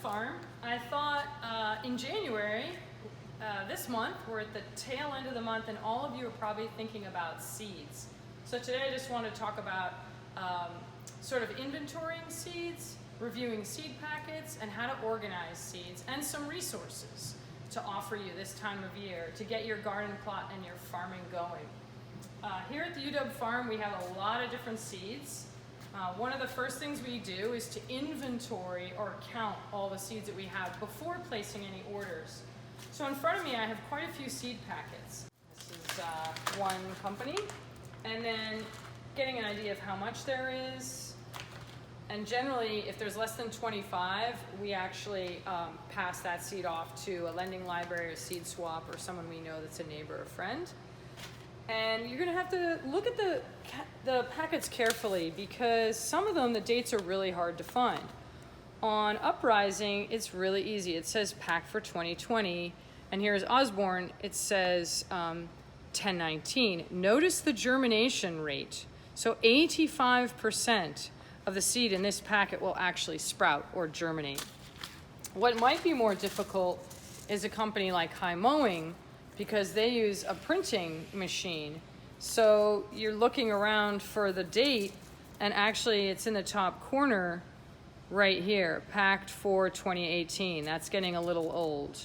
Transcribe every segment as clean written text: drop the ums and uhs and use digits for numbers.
farm, I thought in January, this month, we're at the tail end of the month, and all of you are probably thinking about seeds. So today I just want to talk about sort of inventorying seeds, reviewing seed packets, and how to organize seeds, and some resources to offer you this time of year to get your garden plot and your farming going. Here at the UW farm, we have a lot of different seeds. One of the first things we do is to inventory or count all the seeds that we have before placing any orders. So in front of me, I have quite a few seed packets. This is one company, and then getting an idea of how much there is. And generally, if there's less than 25, we actually pass that seed off to a lending library or seed swap or someone we know that's a neighbor or friend. And you're gonna have to look at the packets carefully because some of them, the dates are really hard to find. On Uprising, it's really easy. It says pack for 2020, and here's Osborne, it says 1019. Notice the germination rate. So 85% of the seed in this packet will actually sprout or germinate. What might be more difficult is a company like High Mowing, because they use a printing machine. So you're looking around for the date, and actually it's in the top corner right here, packed for 2018. That's getting a little old.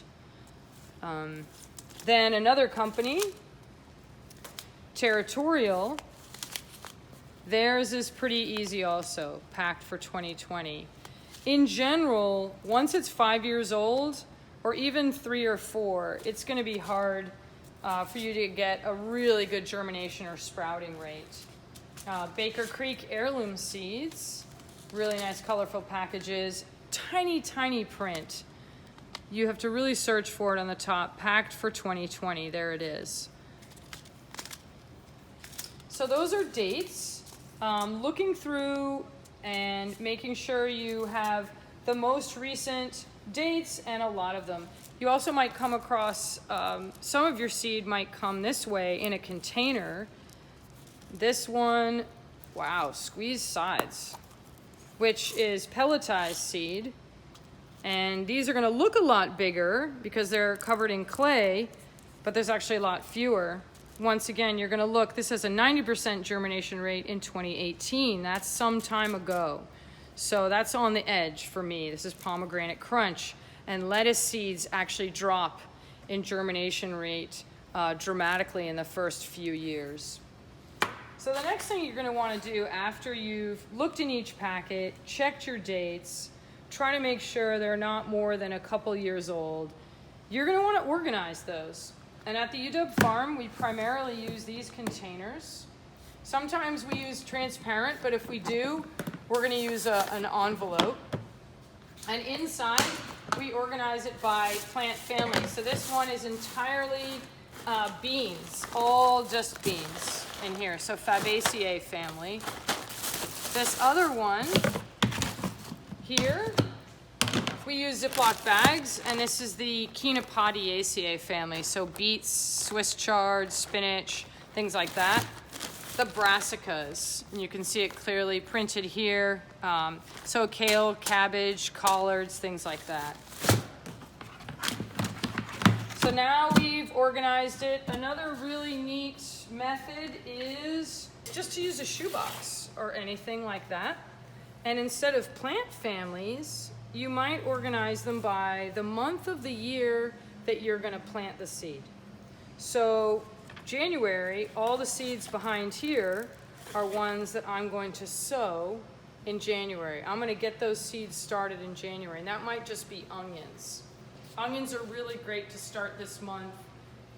Then another company, Territorial, theirs is pretty easy also, packed for 2020. In general, once it's 5 years old, or even 3 or 4, it's gonna be hard for you to get a really good germination or sprouting rate. Baker Creek heirloom seeds, really nice colorful packages, tiny, tiny print. You have to really search for it on the top, packed for 2020, there it is. So those are dates. Looking through and making sure you have the most recent dates and a lot of them. You also might come across, some of your seed might come this way in a container. This one, wow, squeezed sides, which is pelletized seed. And these are gonna look a lot bigger because they're covered in clay, but there's actually a lot fewer. Once again, you're gonna look, this has a 90% germination rate in 2018. That's some time ago. So that's on the edge for me. This is pomegranate crunch. And lettuce seeds actually drop in germination rate dramatically in the first few years. So the next thing you're gonna wanna do after you've looked in each packet, checked your dates, try to make sure they're not more than a couple years old, you're gonna wanna organize those. And at the UW farm, we primarily use these containers. Sometimes we use transparent, but if we do, we're gonna use an envelope. And inside, we organize it by plant family. So this one is entirely beans, all just beans in here. So Fabaceae family. This other one here, we use Ziploc bags, and this is the Chenopodiaceae family. So beets, Swiss chard, spinach, things like that. The brassicas, and you can see it clearly printed here. So kale, cabbage, collards, things like that. So now we've organized it. Another really neat method is just to use a shoebox or anything like that. And instead of plant families, you might organize them by the month of the year that you're gonna plant the seed. So January, all the seeds behind here are ones that I'm going to sow in January. I'm gonna get those seeds started in January, and that might just be onions. Onions are really great to start this month,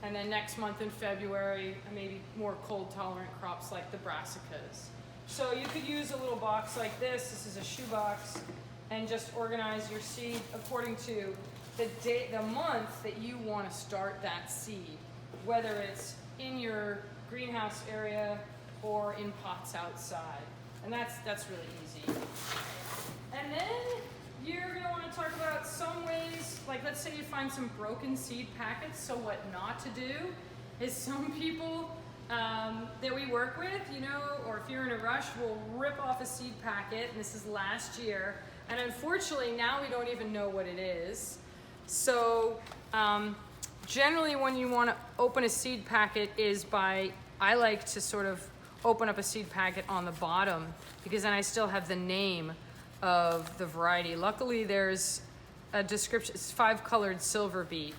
and then next month in February, maybe more cold tolerant crops like the brassicas. So you could use a little box like this is a shoebox, and just organize your seed according to the month that you wanna start that seed, whether it's in your greenhouse area or in pots outside. And that's really easy. And then you're gonna wanna talk about some ways, like let's say you find some broken seed packets, so what not to do is some people that we work with, or if you're in a rush, we'll rip off a seed packet, and this is last year, And unfortunately, now we don't even know what it is. So generally when you want to open a seed packet I like to sort of open up a seed packet on the bottom, because then I still have the name of the variety. Luckily there's a description. It's 5-colored silver beet.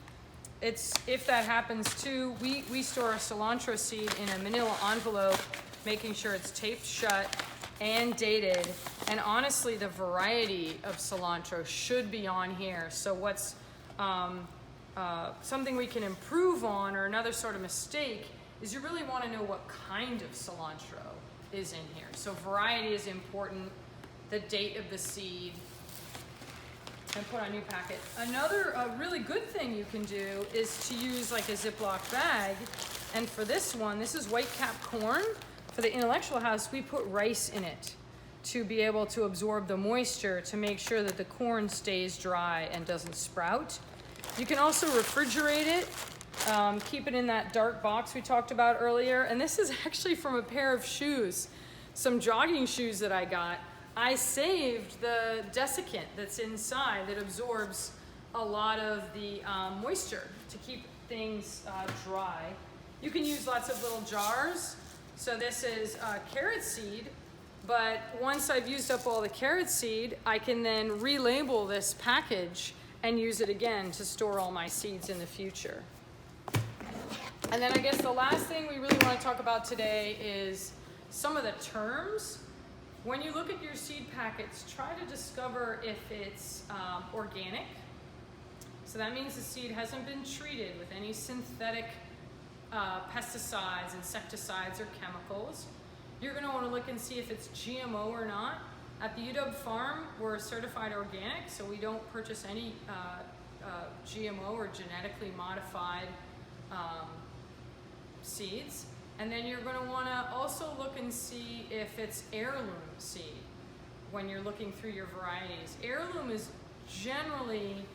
If that happens too, we store a cilantro seed in a manila envelope, making sure it's taped shut and dated. And honestly, the variety of cilantro should be on here. So what's something we can improve on, or another sort of mistake, is you really want to know what kind of cilantro is in here. So variety is important, the date of the seed, and put on a new packet. Another really good thing you can do is to use like a Ziploc bag. And for this one, this is white cap corn. For the Intellectual House, we put rice in it to be able to absorb the moisture, to make sure that the corn stays dry and doesn't sprout. You can also refrigerate it, keep it in that dark box we talked about earlier. And this is actually from a pair of shoes, some jogging shoes that I got. I saved the desiccant that's inside that absorbs a lot of the moisture to keep things dry. You can use lots of little jars. So this is carrot seed, but once I've used up all the carrot seed, I can then relabel this package and use it again to store all my seeds in the future. And then I guess the last thing we really want to talk about today is some of the terms. When you look at your seed packets, try to discover if it's organic. So that means the seed hasn't been treated with any synthetic pesticides, insecticides, or chemicals. You're going to want to look and see if it's GMO or not. At the UW farm, we're certified organic, so we don't purchase any GMO or genetically modified seeds. And then you're going to want to also look and see if it's heirloom seed when you're looking through your varieties. Heirloom is generally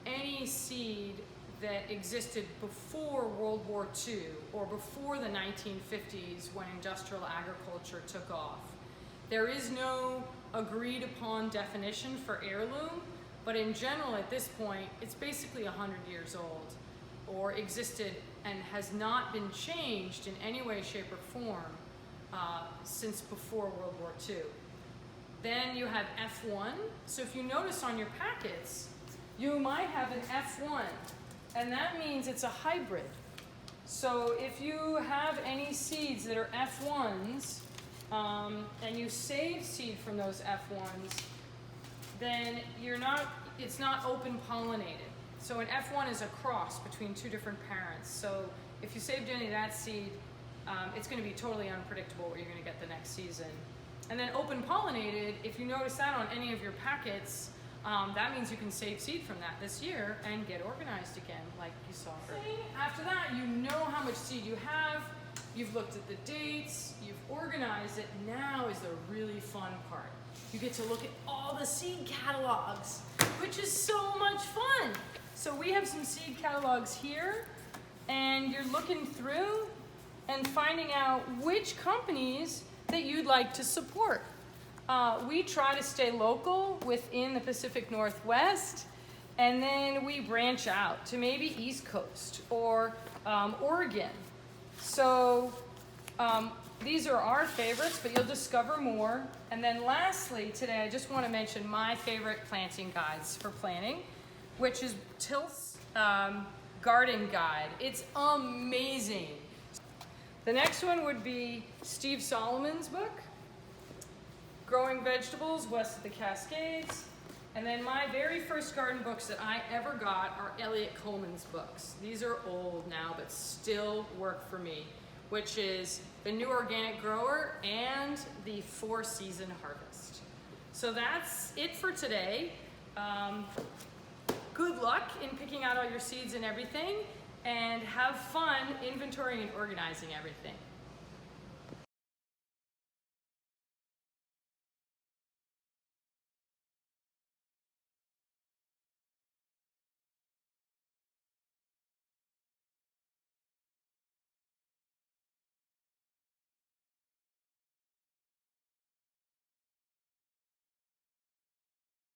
any seed that existed before World War II or before the 1950s, when industrial agriculture took off. There is no agreed upon definition for heirloom, but in general at this point, it's basically 100 years old, or existed and has not been changed in any way, shape, or form since before World War II. Then you have F1. So if you notice on your packets, you might have an F1, and that means it's a hybrid. So if you have any seeds that are F1s, and you save seed from those F1s, then it's not open pollinated. So an F1 is a cross between two different parents. So if you saved any of that seed, it's going to be totally unpredictable what you're going to get the next season. And then open pollinated, if you notice that on any of your packets, that means you can save seed from that this year and get organized again, like you saw earlier. After that, you know how much seed you have, you've looked at the dates, you've organized it. Now is the really fun part. You get to look at all the seed catalogs, which is so much fun. So we have some seed catalogs here, and you're looking through and finding out which companies that you'd like to support. We try to stay local within the Pacific Northwest, and then we branch out to maybe East Coast or Oregon. So these are our favorites, but you'll discover more. And then lastly, today I just want to mention my favorite planting guides for planting, which is Tilth's Garden Guide. It's amazing. The next one would be Steve Solomon's book, Growing Vegetables West of the Cascades. And then my very first garden books that I ever got are Elliot Coleman's books. These are old now, but still work for me, which is The New Organic Grower and The 4-Season Harvest. So that's it for today. Good luck in picking out all your seeds and everything, and have fun inventorying and organizing everything.